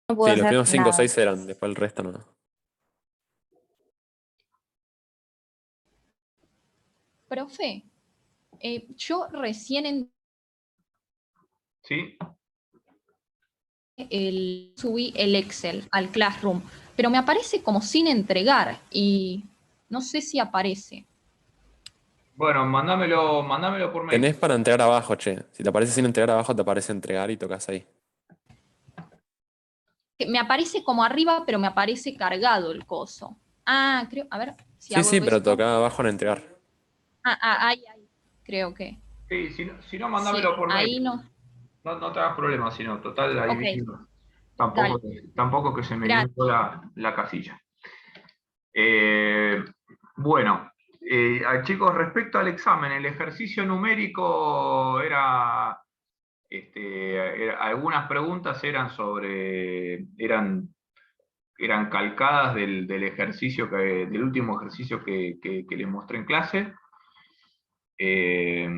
No puedo Sí, los hacer primeros 5 o nada. 6 eran, después el resto no. Profe, yo recién ¿Sí? subí el Excel al Classroom, pero me aparece como sin entregar y no sé si aparece. Bueno, mándamelo por mail. Tenés para entregar abajo, che. Si te aparece sin entregar abajo, te aparece entregar y tocas ahí. Me aparece como arriba, pero me aparece cargado el coso. Ah, creo, a ver si Sí, sí, hago pero esto. toca abajo en entregar. Ahí, creo que. Sí, si no, Sí, mándamelo por mail. ahí no. No te hagas problema, si no, total, ahí Ok, mismo. dale. Tampoco que se me Gracias. inundó la casilla. Eh, bueno, chicos, respecto al examen, el ejercicio numérico algunas preguntas eran calcadas del ejercicio del último ejercicio que les mostré en clase, eh,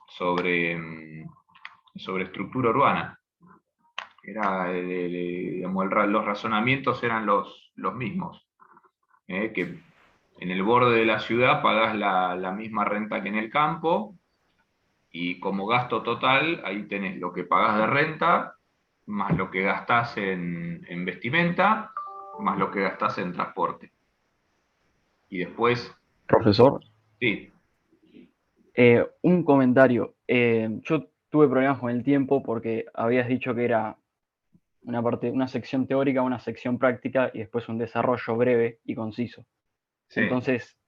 sobre, sobre estructura urbana. Digamos, los razonamientos eran los mismos. Que en el borde de la ciudad pagás la misma renta que en el campo, y como gasto total, ahí tenés lo que pagás de renta, más lo que gastás en vestimenta, más lo que gastás en transporte. Y después, Profesor, sí, un comentario. Yo tuve problemas con el tiempo porque habías dicho que era una parte, una sección teórica, una sección práctica y después un desarrollo breve y conciso. sí. Entonces,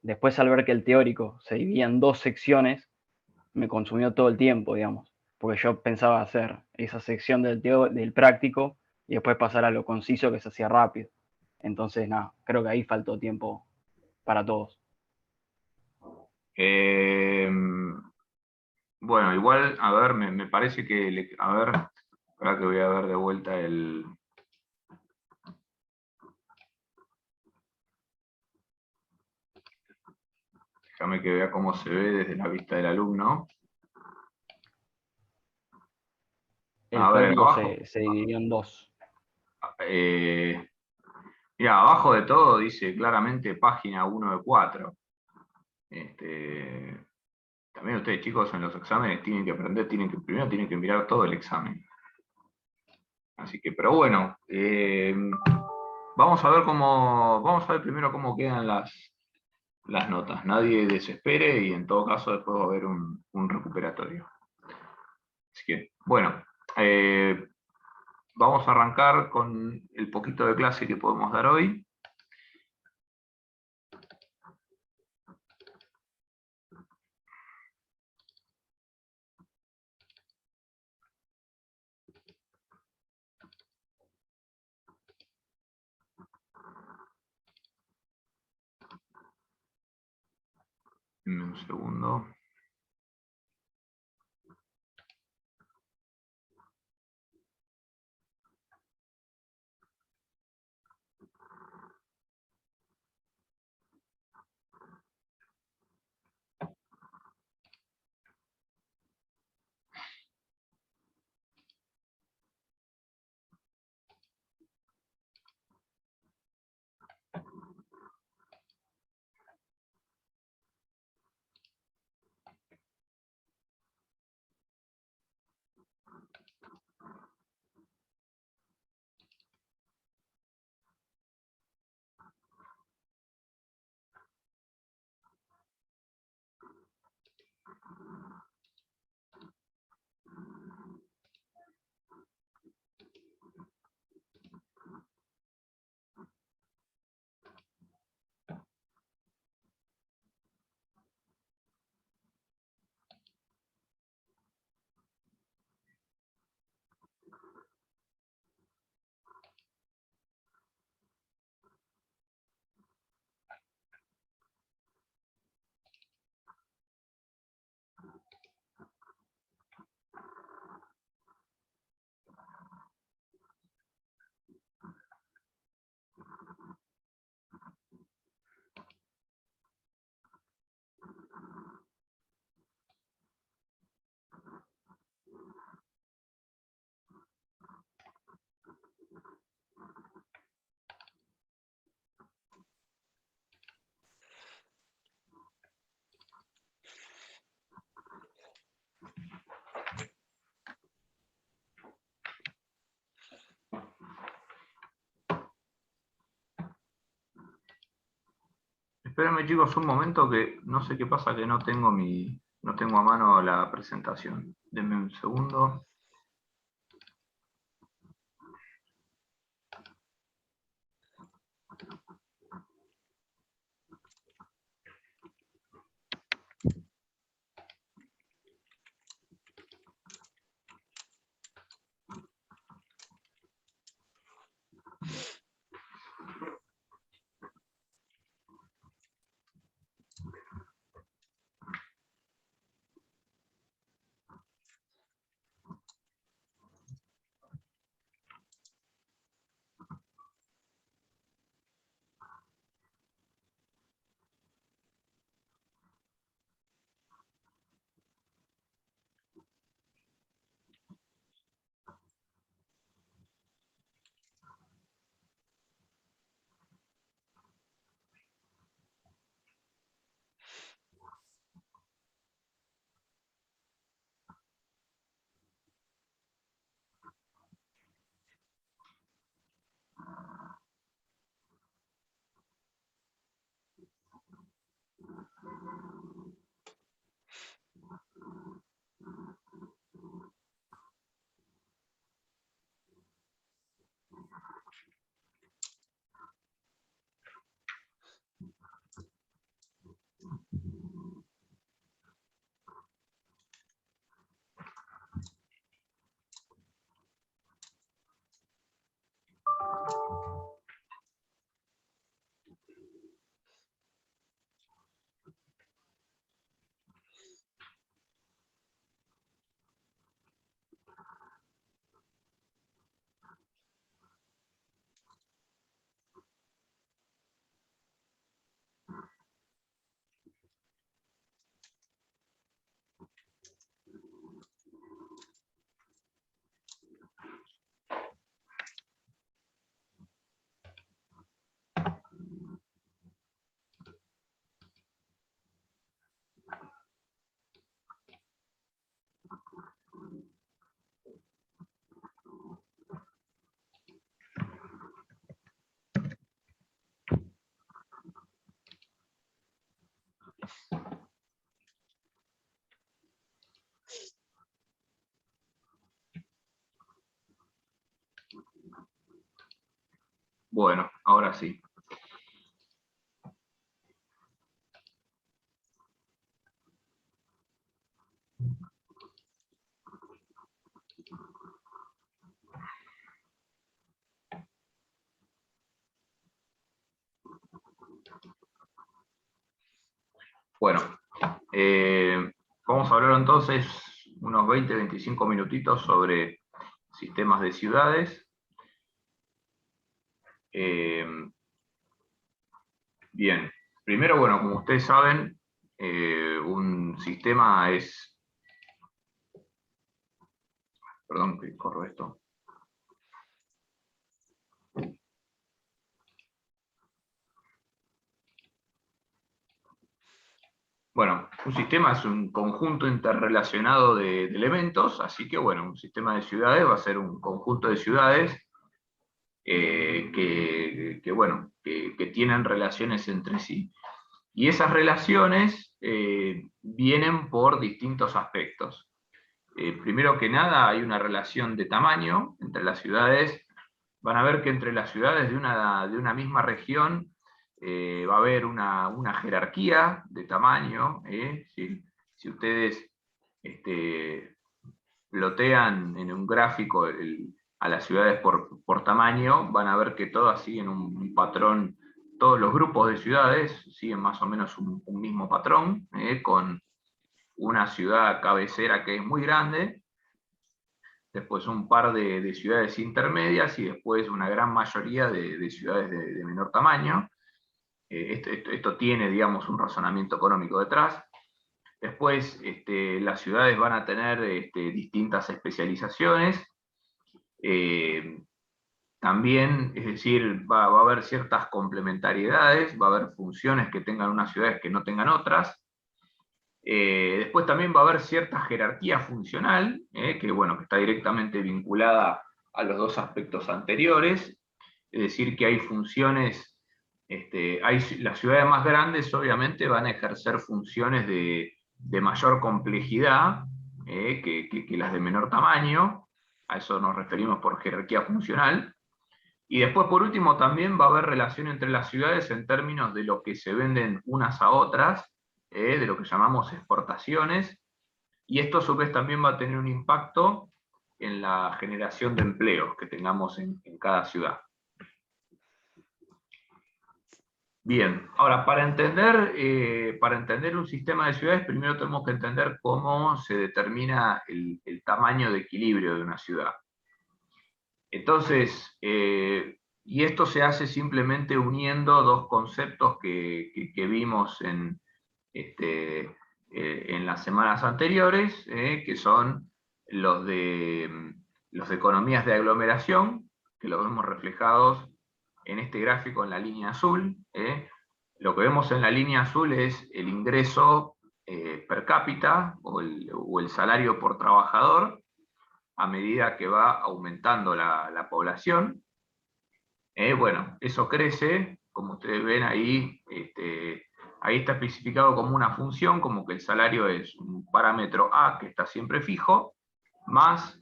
después al ver que el teórico se dividía en dos secciones, me consumió todo el tiempo, digamos, porque yo pensaba hacer esa sección del práctico y después pasar a lo conciso que se hacía rápido. Entonces, nada, creo que ahí faltó tiempo para todos. Eh, bueno, igual, a ver, me parece que, a ver, ahora que voy a ver de vuelta déjame que vea cómo se ve desde la vista del alumno. El A ver, práctico abajo, se dividió en dos. mira, abajo de todo dice claramente página 1 de 4. También ustedes, chicos, en los exámenes tienen que aprender, primero tienen que mirar todo el examen. Así que, pero bueno, vamos a ver primero cómo quedan las notas. Nadie desespere y en todo caso después va a haber un recuperatorio. Así que, bueno, vamos a arrancar con el poquito de clase que podemos dar hoy. Un segundo. Espérenme chicos un momento que no sé qué pasa que no tengo no tengo a mano la presentación. Denme un segundo. Bueno, ahora sí. Bueno, vamos a hablar entonces unos 20-25 minutitos sobre sistemas de ciudades. Bien, primero, bueno, como ustedes saben, un sistema es... Perdón que corro esto. Bueno, un sistema es un conjunto interrelacionado de elementos, así que bueno, un sistema de ciudades va a ser un conjunto de ciudades que tienen relaciones entre sí. Y esas relaciones vienen por distintos aspectos. Primero que nada, hay una relación de tamaño entre las ciudades. Van a ver que entre las ciudades de una misma región va a haber una jerarquía de tamaño. Si ustedes plotean en un gráfico a las ciudades por tamaño, van a ver que todas siguen un patrón, todos los grupos de ciudades siguen más o menos un mismo patrón, con una ciudad cabecera que es muy grande, después un par de ciudades intermedias y después una gran mayoría de ciudades de menor tamaño. Esto tiene, digamos, un razonamiento económico detrás. Después, las ciudades van a tener distintas especializaciones. También, es decir, va a haber ciertas complementariedades, va a haber funciones que tengan unas ciudades que no tengan otras. Después también va a haber cierta jerarquía funcional, que está directamente vinculada a los dos aspectos anteriores. Es decir, que hay funciones Las ciudades más grandes obviamente van a ejercer funciones de mayor complejidad que las de menor tamaño, a eso nos referimos por jerarquía funcional. Y después, por último, también va a haber relación entre las ciudades en términos de lo que se venden unas a otras, de lo que llamamos exportaciones, y esto a su vez también va a tener un impacto en la generación de empleos que tengamos en cada ciudad. Bien, ahora para entender un sistema de ciudades, primero tenemos que entender cómo se determina el tamaño de equilibrio de una ciudad. Entonces, y esto se hace simplemente uniendo dos conceptos que vimos en las semanas anteriores, que son los de economías de aglomeración, que los vemos reflejados en este gráfico en la línea azul. Lo que vemos en la línea azul es el ingreso per cápita o el salario por trabajador a medida que va aumentando la población. Bueno, eso crece, como ustedes ven ahí, ahí está especificado como una función, como que el salario es un parámetro A que está siempre fijo, más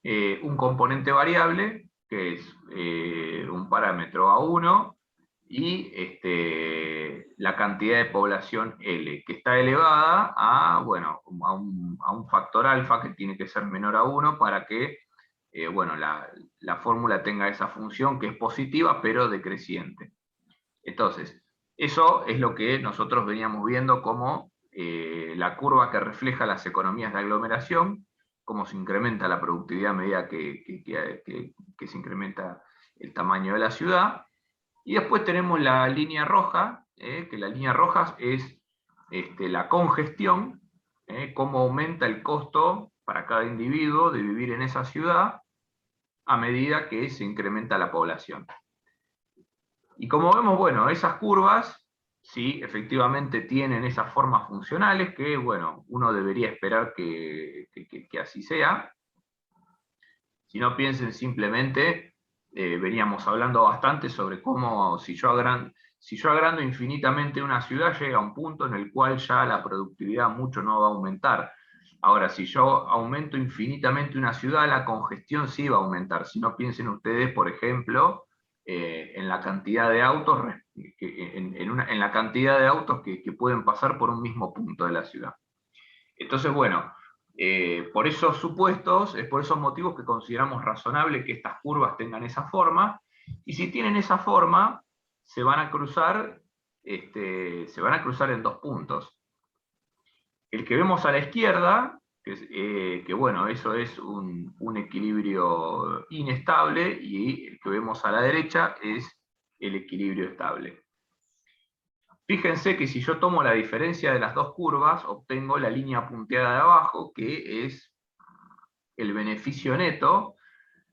un componente variable, que es un parámetro A1, y la cantidad de población L, que está elevada a un factor alfa que tiene que ser menor a 1 para que la fórmula tenga esa función que es positiva pero decreciente. Entonces, eso es lo que nosotros veníamos viendo como la curva que refleja las economías de aglomeración, cómo se incrementa la productividad a medida que se incrementa el tamaño de la ciudad. Y después tenemos la línea roja, que la línea roja es la congestión, cómo aumenta el costo para cada individuo de vivir en esa ciudad a medida que se incrementa la población. Y como vemos, bueno, esas curvas, sí, efectivamente tienen esas formas funcionales que, bueno, uno debería esperar que así sea. Si no, piensen simplemente, veníamos hablando bastante sobre cómo si yo agrando infinitamente una ciudad, llega a un punto en el cual ya la productividad mucho no va a aumentar. Ahora, si yo aumento infinitamente una ciudad, la congestión sí va a aumentar. Si no, piensen ustedes, por ejemplo, en la cantidad de autos, en la cantidad de autos que pueden pasar por un mismo punto de la ciudad. Entonces, bueno, por esos supuestos, es por esos motivos que consideramos razonable que estas curvas tengan esa forma, y si tienen esa forma, se van a cruzar en dos puntos. El que vemos a la izquierda, que bueno, eso es un equilibrio inestable, y el que vemos a la derecha es el equilibrio estable. Fíjense que si yo tomo la diferencia de las dos curvas, obtengo la línea punteada de abajo, que es el beneficio neto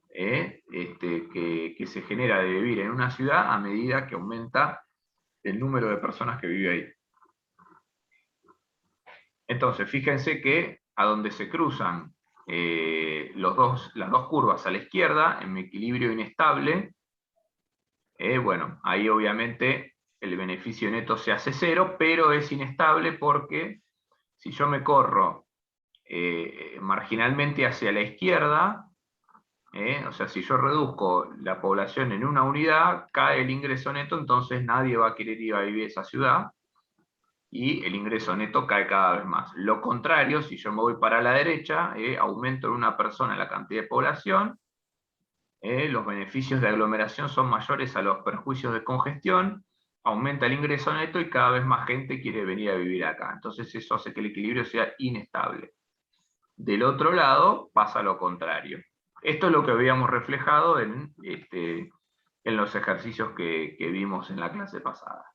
que se genera de vivir en una ciudad a medida que aumenta el número de personas que vive ahí. Entonces, fíjense que a donde se cruzan las dos curvas a la izquierda, en mi equilibrio inestable, bueno, ahí obviamente el beneficio neto se hace 0, pero es inestable porque si yo me corro marginalmente hacia la izquierda, o sea, si yo reduzco la población en una unidad, cae el ingreso neto, entonces nadie va a querer ir a vivir a esa ciudad, y el ingreso neto cae cada vez más. Lo contrario, si yo me voy para la derecha, aumento en una persona la cantidad de población, los beneficios de aglomeración son mayores a los perjuicios de congestión, aumenta el ingreso neto y cada vez más gente quiere venir a vivir acá. Entonces eso hace que el equilibrio sea inestable. Del otro lado pasa lo contrario. Esto es lo que habíamos reflejado en los ejercicios que vimos en la clase pasada.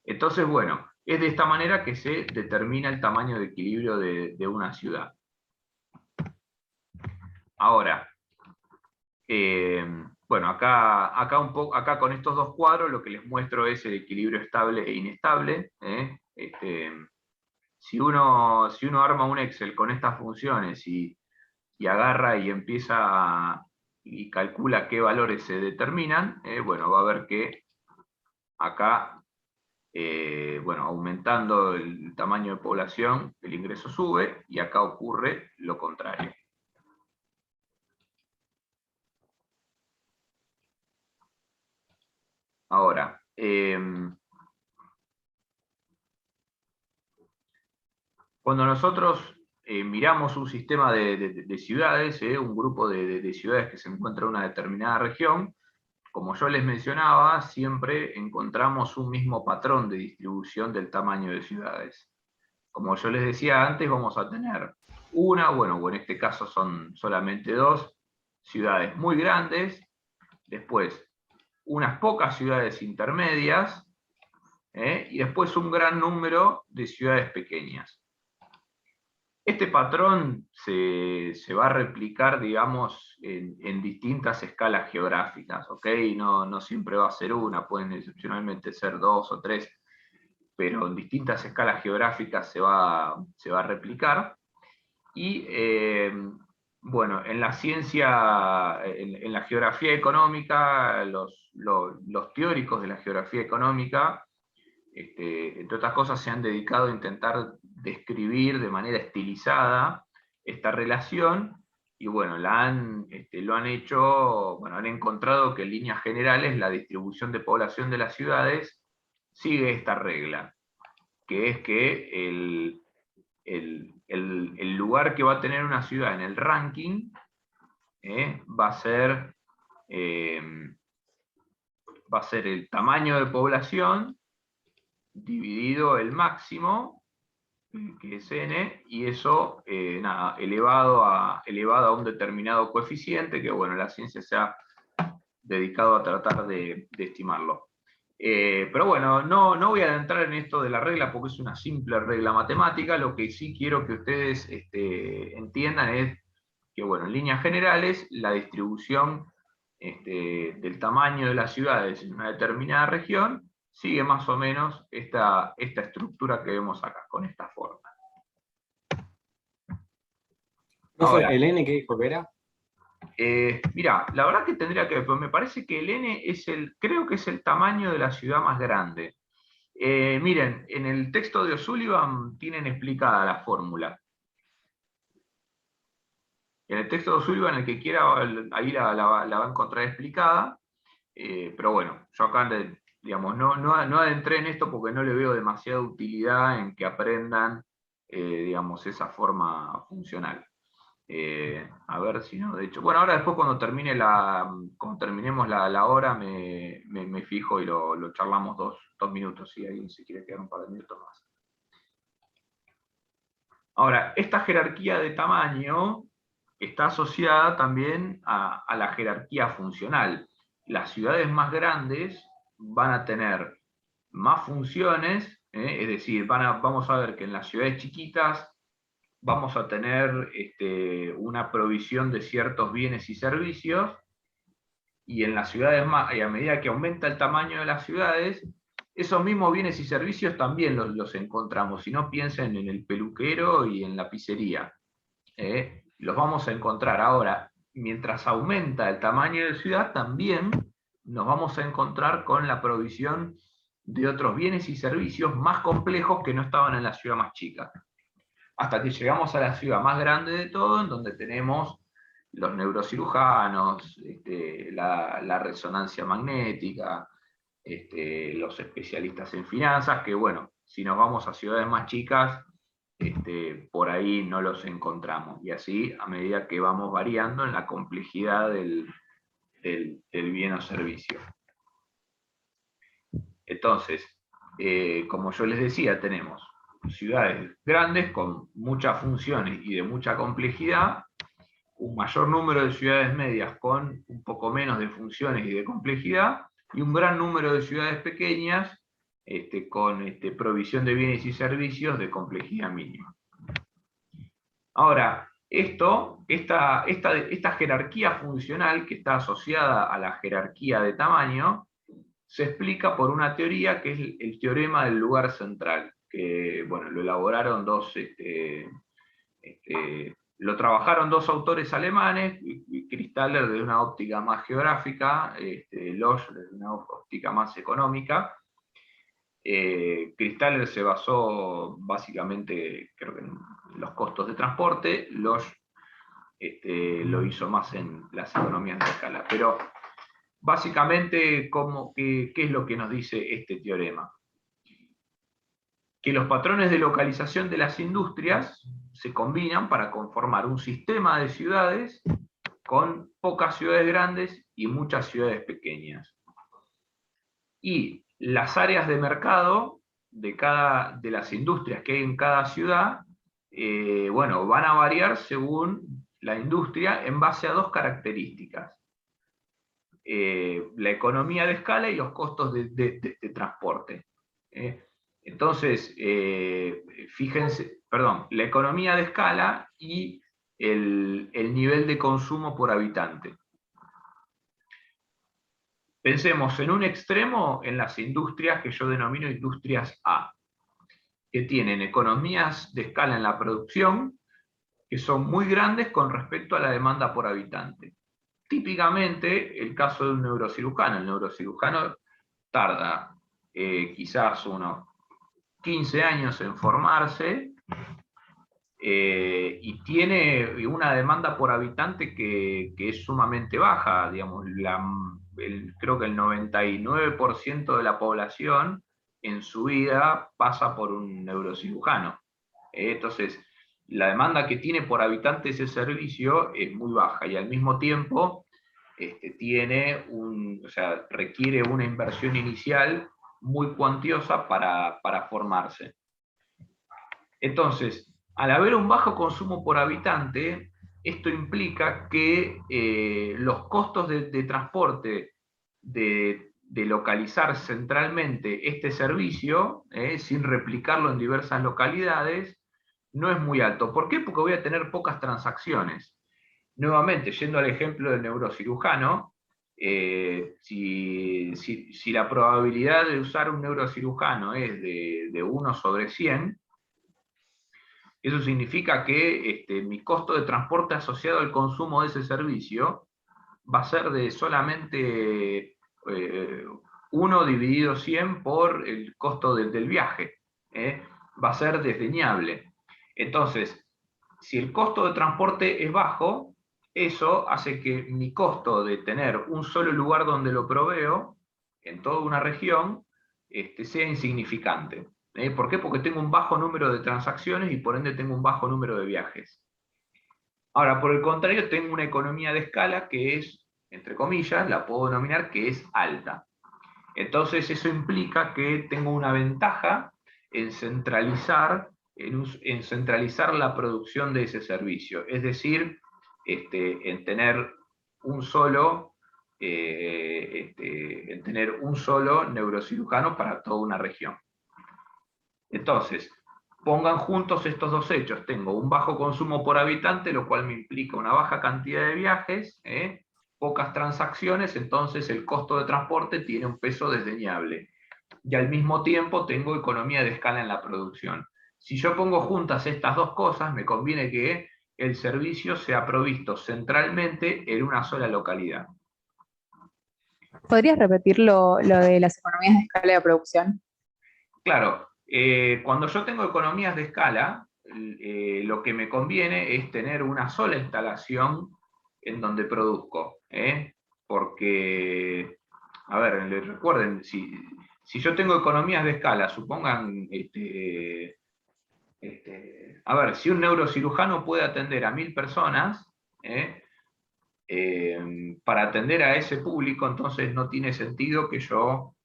Entonces, bueno, es de esta manera que se determina el tamaño de equilibrio de una ciudad. Ahora, bueno, acá con estos dos cuadros lo que les muestro es el equilibrio estable e inestable. Si uno arma un Excel con estas funciones y agarra y empieza y calcula qué valores se determinan, bueno, va a ver que acá, bueno, aumentando el tamaño de población, el ingreso sube, y acá ocurre lo contrario. Ahora, cuando nosotros miramos un sistema de ciudades, un grupo de ciudades que se encuentra en una determinada región, como yo les mencionaba, siempre encontramos un mismo patrón de distribución del tamaño de ciudades. Como yo les decía antes, vamos a tener una, bueno, o en este caso son solamente dos, ciudades muy grandes, después unas pocas ciudades intermedias, y después un gran número de ciudades pequeñas. Este patrón se va a replicar, digamos, en distintas escalas geográficas, ¿ok? No siempre va a ser una, pueden excepcionalmente ser dos o tres, pero en distintas escalas geográficas se va a replicar. Y, bueno, en la ciencia, en la geografía económica, los teóricos de la geografía económica, entre otras cosas, se han dedicado a intentar describir de manera estilizada esta relación, y bueno, lo han hecho, bueno, han encontrado que en líneas generales la distribución de población de las ciudades sigue esta regla, que es que el lugar que va a tener una ciudad en el ranking va a ser el tamaño de población dividido el máximo, que es n, y eso, nada, elevado a un determinado coeficiente, que bueno, la ciencia se ha dedicado a tratar de estimarlo. Pero bueno, no voy a entrar en esto de la regla porque es una simple regla matemática. Lo que sí quiero que ustedes entiendan es que, bueno, en líneas generales, la distribución del tamaño de las ciudades en una determinada región sigue más o menos esta estructura que vemos acá, con esta forma. Profe, ¿el N qué dijo que era? Mirá, la verdad que tendría que ver, pero me parece que el N creo que es el tamaño de la ciudad más grande. Miren, en el texto de O'Sullivan tienen explicada la fórmula. En el texto de O'Sullivan, el que quiera, ahí la va a encontrar explicada. Pero bueno, yo acá, digamos, no adentré en esto porque no le veo demasiada utilidad en que aprendan, digamos, esa forma funcional. A ver si no, de hecho, bueno, ahora después cuando terminemos la hora me fijo y lo charlamos dos minutos, si alguien se quiere quedar un par de minutos más. Ahora, esta jerarquía de tamaño está asociada también a la jerarquía funcional. Las ciudades más grandes van a tener más funciones, es decir, vamos a ver que en las ciudades chiquitas vamos a tener una provisión de ciertos bienes y servicios, y en las ciudades y a medida que aumenta el tamaño de las ciudades, esos mismos bienes y servicios también los encontramos. Si no, piensen en el peluquero y en la pizzería. Los vamos a encontrar. Ahora, mientras aumenta el tamaño de la ciudad, también nos vamos a encontrar con la provisión de otros bienes y servicios más complejos que no estaban en la ciudad más chica. Hasta que llegamos a la ciudad más grande de todo, en donde tenemos los neurocirujanos, la resonancia magnética, los especialistas en finanzas, que bueno, si nos vamos a ciudades más chicas, por ahí no los encontramos. Y así, a medida que vamos variando en la complejidad del bien o servicio. Entonces, como yo les decía, tenemos ciudades grandes con muchas funciones y de mucha complejidad, un mayor número de ciudades medias con un poco menos de funciones y de complejidad, y un gran número de ciudades pequeñas con provisión de bienes y servicios de complejidad mínima. Ahora, esta jerarquía funcional, que está asociada a la jerarquía de tamaño, se explica por una teoría que es el teorema del lugar central, que bueno, lo elaboraron lo trabajaron dos autores alemanes, Kristaller desde una óptica más geográfica, Losch desde una óptica más económica, Kristaller se basó básicamente, creo que en los costos de transporte, Losch lo hizo más en las economías de escala. Pero básicamente, ¿qué es lo que nos dice este teorema? Que los patrones de localización de las industrias se combinan para conformar un sistema de ciudades con pocas ciudades grandes y muchas ciudades pequeñas. Y las áreas de mercado de las industrias que hay en cada ciudad, bueno, van a variar según la industria en base a dos características. La economía de escala y los costos de transporte. Entonces, fíjense, perdón, la economía de escala y el nivel de consumo por habitante. Pensemos en un extremo en las industrias que yo denomino industrias A, que tienen economías de escala en la producción que son muy grandes con respecto a la demanda por habitante. Típicamente, el caso de un neurocirujano. El neurocirujano tarda quizás unos 15 años en formarse, y tiene una demanda por habitante que es sumamente baja, digamos, creo que el 99% de la población en su vida pasa por un neurocirujano. Entonces, la demanda que tiene por habitante ese servicio es muy baja, y al mismo tiempo requiere una inversión inicial muy cuantiosa para formarse. Entonces, al haber un bajo consumo por habitante, esto implica que los costos de transporte, de localizar centralmente este servicio, sin replicarlo en diversas localidades, no es muy alto. ¿Por qué? Porque voy a tener pocas transacciones. Nuevamente, yendo al ejemplo del neurocirujano, si la probabilidad de usar un neurocirujano es de 1 sobre 100, eso significa que mi costo de transporte asociado al consumo de ese servicio va a ser de solamente 1 dividido 100 por el costo del viaje. Va a ser desdeñable. Entonces, si el costo de transporte es bajo, eso hace que mi costo de tener un solo lugar donde lo proveo, en toda una región, sea insignificante. ¿Por qué? Porque tengo un bajo número de transacciones y por ende tengo un bajo número de viajes. Ahora, por el contrario, tengo una economía de escala que es, entre comillas, la puedo denominar que es alta. Entonces eso implica que tengo una ventaja en centralizar la producción de ese servicio. Es decir, en tener un solo neurocirujano para toda una región. Entonces, pongan juntos estos dos hechos. Tengo un bajo consumo por habitante, lo cual me implica una baja cantidad de viajes, pocas transacciones, entonces el costo de transporte tiene un peso desdeñable. Y al mismo tiempo tengo economía de escala en la producción. Si yo pongo juntas estas dos cosas, me conviene que el servicio sea provisto centralmente en una sola localidad. ¿Podrías repetir lo de las economías de escala de producción? Claro, cuando yo tengo economías de escala, lo que me conviene es tener una sola instalación en donde produzco. Porque, a ver, recuerden, si yo tengo economías de escala, supongan, a ver, si un neurocirujano puede atender a 1000 personas, para atender a ese público, entonces no tiene sentido que yo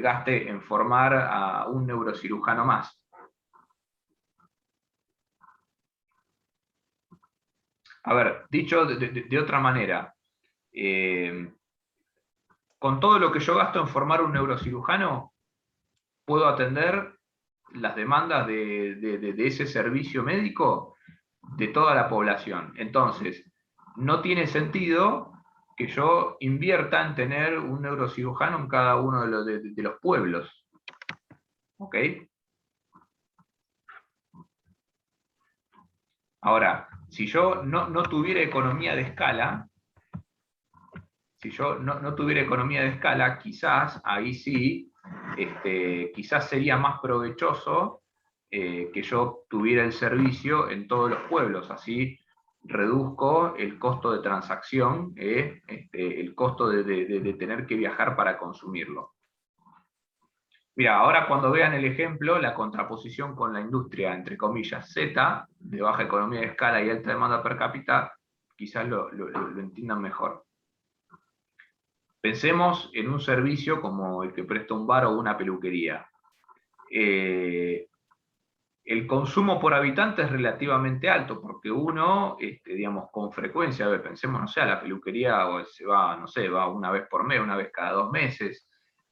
gaste en formar a un neurocirujano más. A ver, dicho de otra manera, con todo lo que yo gasto en formar un neurocirujano, puedo atender las demandas de ese servicio médico de toda la población. Entonces, no tiene sentido que yo invierta en tener un neurocirujano en cada uno de los pueblos. ¿Ok? Ahora, si yo no tuviera economía de escala, quizás ahí sí quizás sería más provechoso que yo tuviera el servicio en todos los pueblos, así reduzco el costo de transacción, el costo de tener que viajar para consumirlo. Mira, ahora cuando vean el ejemplo, la contraposición con la industria, entre comillas, Z, de baja economía de escala y alta demanda per cápita, quizás lo entiendan mejor. Pensemos en un servicio como el que presta un bar o una peluquería. El consumo por habitante es relativamente alto, porque uno, digamos, con frecuencia, a ver, pensemos, no sé, a la peluquería se va, no sé, va una vez por mes, una vez cada 2 meses.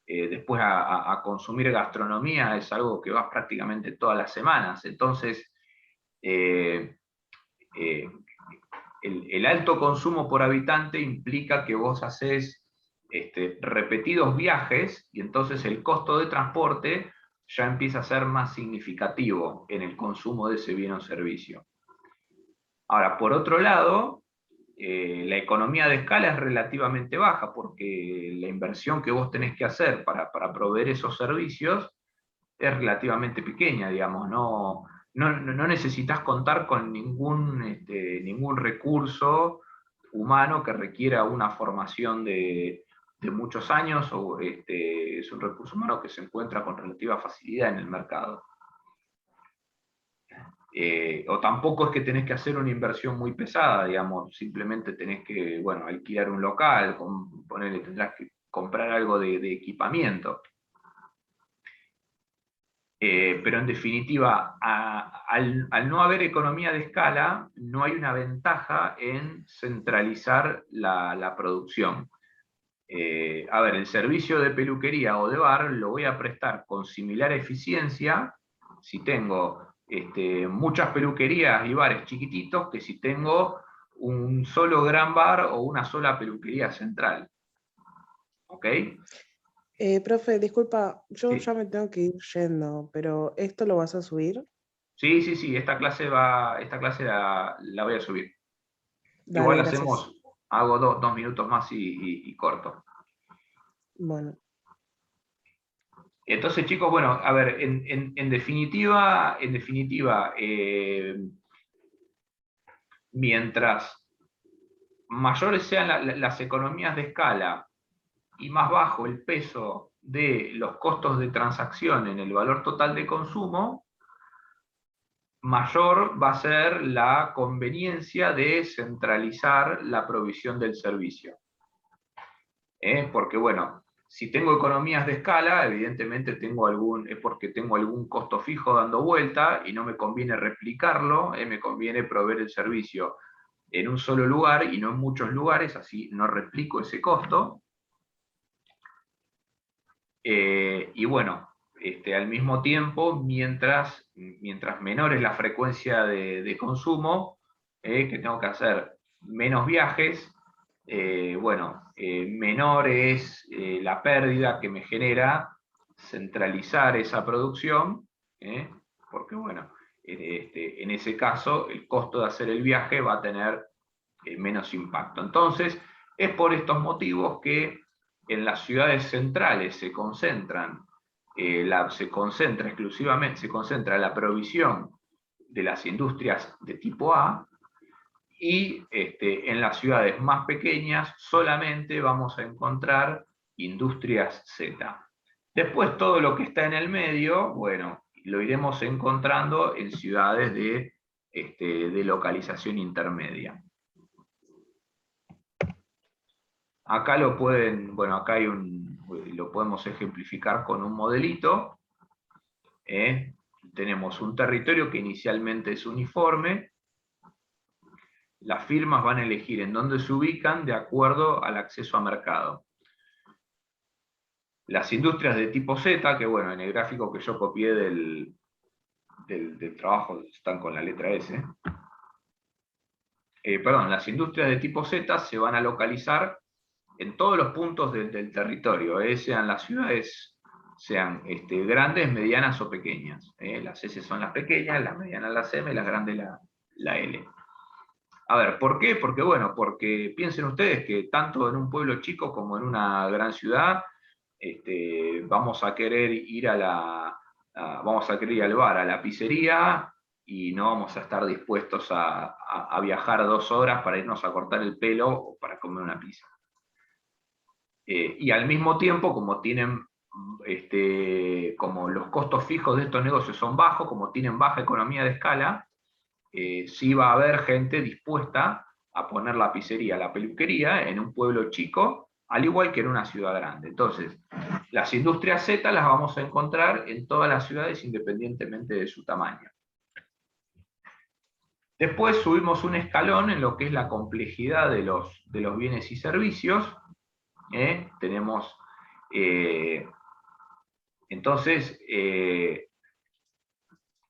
Después a consumir gastronomía es algo que vas prácticamente todas las semanas. Entonces, el alto consumo por habitante implica que vos haces repetidos viajes, y entonces el costo de transporte ya empieza a ser más significativo en el consumo de ese bien o servicio. Ahora, por otro lado, la economía de escala es relativamente baja, porque la inversión que vos tenés que hacer para proveer esos servicios es relativamente pequeña, digamos, no necesitas contar con ningún recurso humano que requiera una formación de muchos años, o es un recurso humano que se encuentra con relativa facilidad en el mercado. O tampoco es que tenés que hacer una inversión muy pesada, digamos, simplemente tenés que, bueno, alquilar un local, tendrás que comprar algo de equipamiento. Pero en definitiva, al no haber economía de escala, no hay una ventaja en centralizar la producción. A ver, el servicio de peluquería o de bar lo voy a prestar con similar eficiencia si tengo muchas peluquerías y bares chiquititos que si tengo un solo gran bar o una sola peluquería central. ¿Ok? Profe, disculpa, yo Sí. ya me tengo que ir yendo, pero ¿esto lo vas a subir? Sí, esta clase la voy a subir. Dale, Igual gracias. hago 2 minutos más y corto. Bueno, Entonces, chicos, bueno, a ver, en definitiva, mientras mayores sean las economías de escala y más bajo el peso de los costos de transacción en el valor total de consumo, mayor va a ser la conveniencia de centralizar la provisión del servicio. Porque, bueno, si tengo economías de escala, evidentemente es porque tengo algún costo fijo dando vuelta y no me conviene replicarlo, me conviene proveer el servicio en un solo lugar y no en muchos lugares, así no replico ese costo. Y bueno, al mismo tiempo, mientras menor es la frecuencia de consumo, que tengo que hacer menos viajes, menor es la pérdida que me genera centralizar esa producción, porque bueno, en ese caso el costo de hacer el viaje va a tener menos impacto. Entonces, es por estos motivos que en las ciudades centrales se concentra la provisión de las industrias de tipo A, y en las ciudades más pequeñas solamente vamos a encontrar industrias Z. Después todo lo que está en el medio, bueno, lo iremos encontrando en ciudades de localización intermedia. Acá lo podemos ejemplificar con un modelito. Tenemos un territorio que inicialmente es uniforme. Las firmas van a elegir en dónde se ubican de acuerdo al acceso a mercado. Las industrias de tipo Z, que bueno, en el gráfico que yo copié del trabajo están con la letra S. Las industrias de tipo Z se van a localizar en todos los puntos del territorio, sean las ciudades, sean grandes, medianas o pequeñas. Las S son las pequeñas, las medianas las M, las grandes la L. A ver, ¿por qué? Porque piensen ustedes que tanto en un pueblo chico como en una gran ciudad, vamos a querer ir vamos a querer ir al bar, a la pizzería, y no vamos a estar dispuestos a viajar 2 horas para irnos a cortar el pelo o para comer una pizza. Y al mismo tiempo, como como los costos fijos de estos negocios son bajos, como tienen baja economía de escala, sí va a haber gente dispuesta a poner la pizzería, la peluquería en un pueblo chico, al igual que en una ciudad grande. Entonces, las industrias Z las vamos a encontrar en todas las ciudades independientemente de su tamaño. Después subimos un escalón en lo que es la complejidad de los bienes y servicios. Tenemos, entonces,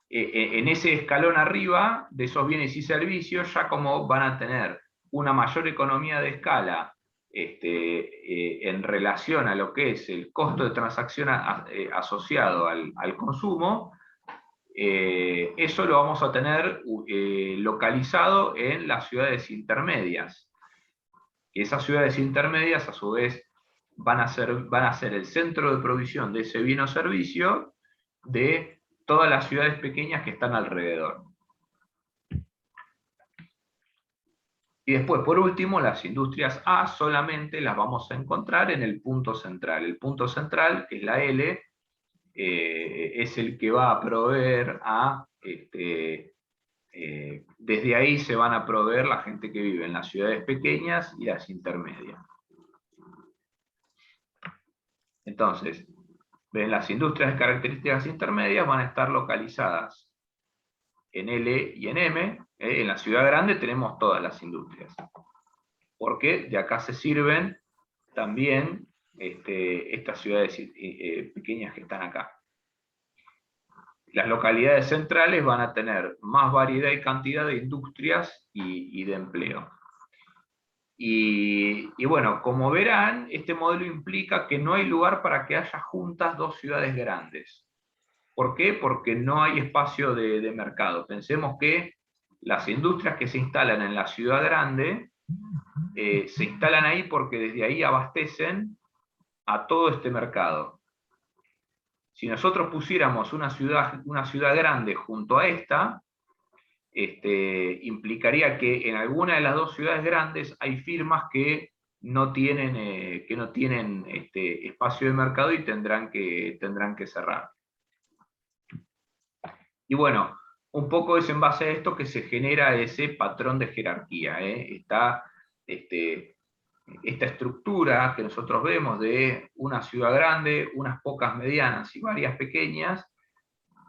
en ese escalón arriba de esos bienes y servicios, ya como van a tener una mayor economía de escala en relación a lo que es el costo de transacción asociado al consumo, eso lo vamos a tener localizado en las ciudades intermedias. Y esas ciudades intermedias, a su vez, van a ser el centro de provisión de ese bien o servicio de todas las ciudades pequeñas que están alrededor. Y después, por último, las industrias A solamente las vamos a encontrar en el punto central. El punto central, que es la L, es el que va a proveer desde ahí se van a proveer la gente que vive en las ciudades pequeñas y las intermedias. Entonces, ven, las industrias de características intermedias van a estar localizadas en L y en M. En la ciudad grande tenemos todas las industrias, porque de acá se sirven también estas ciudades pequeñas que están acá. Las localidades centrales van a tener más variedad y cantidad de industrias y de empleo. Y bueno, como verán, este modelo implica que no hay lugar para que haya juntas 2 ciudades grandes. ¿Por qué? Porque no hay espacio de mercado. Pensemos que las industrias que se instalan en la ciudad grande se instalan ahí porque desde ahí abastecen a todo este mercado. Si nosotros pusiéramos una ciudad grande junto a esta, implicaría que en alguna de las 2 ciudades grandes hay firmas que no tienen espacio de mercado y tendrán que cerrar. Y bueno, un poco es en base a esto que se genera ese patrón de jerarquía. Está esta estructura que nosotros vemos de una ciudad grande, unas pocas medianas y varias pequeñas.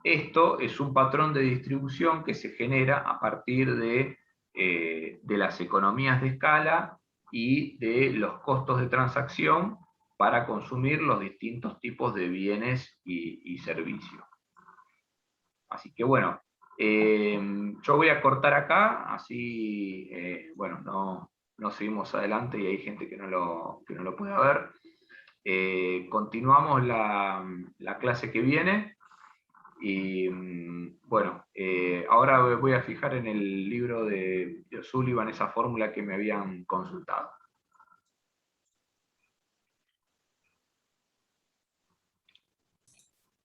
Esto es un patrón de distribución que se genera a partir de las economías de escala y de los costos de transacción para consumir los distintos tipos de bienes y servicios. Así que bueno, yo voy a cortar acá, así bueno, no seguimos adelante y hay gente que no lo pueda ver. Continuamos la clase que viene. Y bueno, ahora voy a fijar en el libro de O'Sullivan esa fórmula que me habían consultado.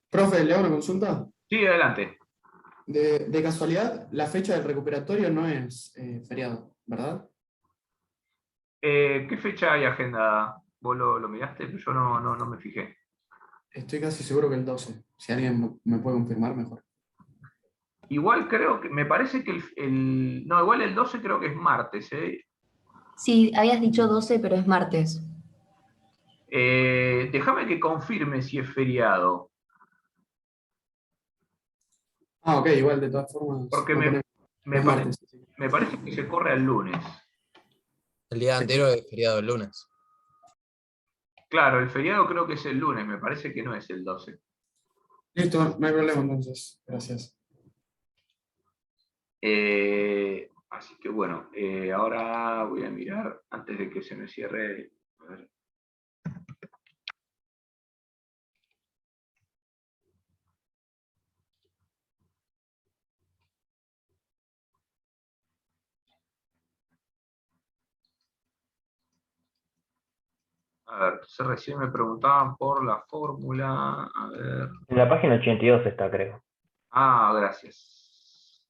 Profe, le hago una consulta. Sí, adelante. De casualidad, la fecha del recuperatorio no es feriado, ¿verdad? ¿Qué fecha hay agenda? ¿Vos lo miraste? Yo no me fijé. Estoy casi seguro que el 12. Si alguien me puede confirmar, mejor. Igual creo que, me parece que no, igual el 12 creo que es martes, ¿eh? Sí, habías dicho 12, pero es martes. Déjame que confirme si es feriado. Ah, ok, igual de todas formas. Porque me parece que se corre el lunes. El día anterior es feriado el lunes. Claro, el feriado creo que es el lunes, me parece que no es el 12. Listo, no hay problema entonces. Gracias. Así que bueno, ahora voy a mirar antes de que se me cierre. A ver. A ver, entonces recién me preguntaban por la fórmula. A ver. En la página 82 está, creo. Ah, gracias.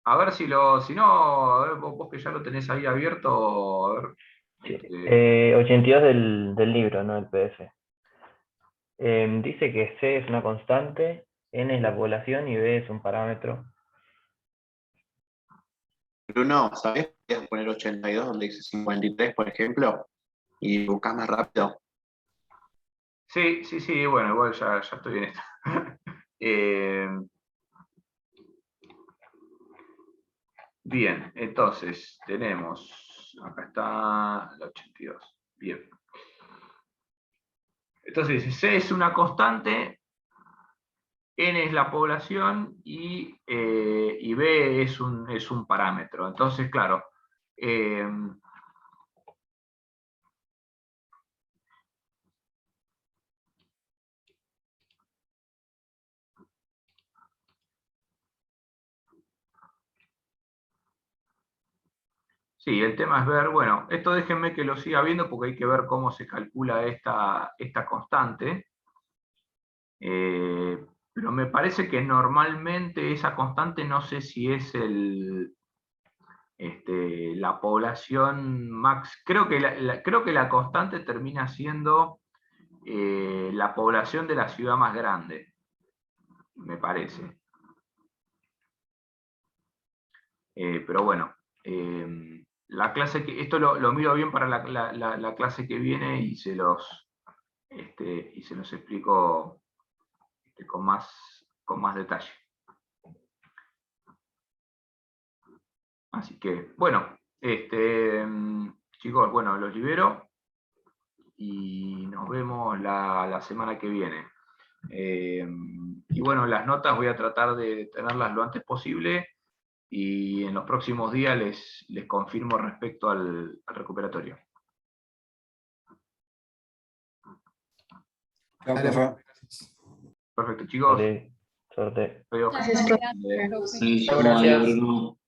A ver si no, a ver, vos que ya lo tenés ahí abierto, a ver. Sí. 82 del libro, no del PDF. Dice que C es una constante, N es la población y B es un parámetro. Bruno, ¿sabés? Puedes poner 82 donde dice 53, por ejemplo, y buscas más rápido. Sí, bueno, igual ya estoy en esto. Bien, entonces tenemos, acá está la 82. Bien. Entonces dice, C es una constante, N es la población y B es un parámetro. Entonces, claro, sí, el tema es ver, bueno, esto déjenme que lo siga viendo porque hay que ver cómo se calcula esta constante. Pero me parece que normalmente esa constante, no sé si es la población max. Creo que la constante termina siendo la población de la ciudad más grande, me parece. Pero bueno, la clase esto lo miro bien para la clase que viene y se los explico con más detalle. Así que, bueno, chicos, bueno, los libero y nos vemos la semana que viene. Y bueno, las notas voy a tratar de tenerlas lo antes posible y en los próximos días les confirmo respecto al recuperatorio. Perfecto, chicos. Vale, suerte. Adiós. Gracias, profe. Gracias.